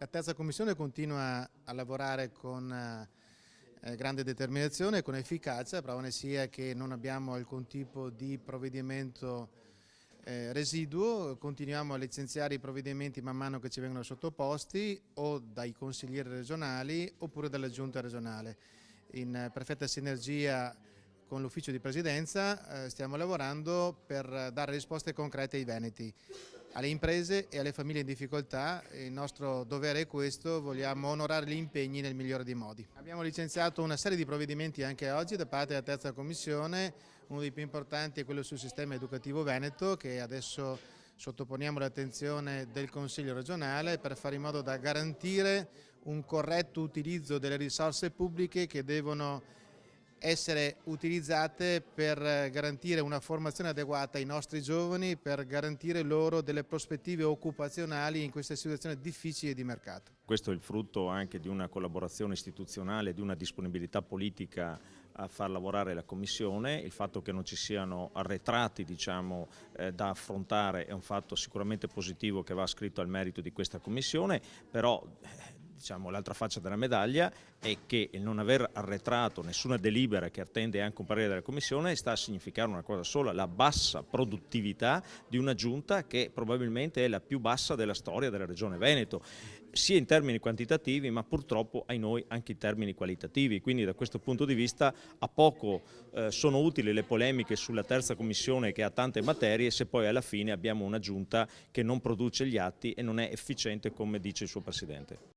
La terza commissione continua a lavorare con grande determinazione e con efficacia, prova ne sia che non abbiamo alcun tipo di provvedimento residuo, continuiamo a licenziare i provvedimenti man mano che ci vengono sottoposti o dai consiglieri regionali oppure dalla giunta regionale. In perfetta sinergia con l'ufficio di presidenza stiamo lavorando per dare risposte concrete ai veneti, alle imprese e alle famiglie in difficoltà. Il nostro dovere è questo, vogliamo onorare gli impegni nel migliore dei modi. Abbiamo licenziato una serie di provvedimenti anche oggi da parte della terza commissione, uno dei più importanti è quello sul sistema educativo veneto che adesso sottoponiamo all'attenzione del Consiglio regionale per fare in modo da garantire un corretto utilizzo delle risorse pubbliche che devono essere utilizzate per garantire una formazione adeguata ai nostri giovani, per garantire loro delle prospettive occupazionali in queste situazioni difficili di mercato. Questo è il frutto anche di una collaborazione istituzionale, di una disponibilità politica a far lavorare la Commissione. Il fatto che non ci siano arretrati da affrontare è un fatto sicuramente positivo che va ascritto al merito di questa Commissione, però l'altra faccia della medaglia è che il non aver arretrato nessuna delibera che attende anche un parere della Commissione sta a significare una cosa sola: la bassa produttività di una giunta che probabilmente è la più bassa della storia della Regione Veneto, sia in termini quantitativi ma purtroppo ai noi anche in termini qualitativi. Quindi da questo punto di vista a poco sono utili le polemiche sulla terza commissione che ha tante materie se poi alla fine abbiamo una giunta che non produce gli atti e non è efficiente come dice il suo Presidente.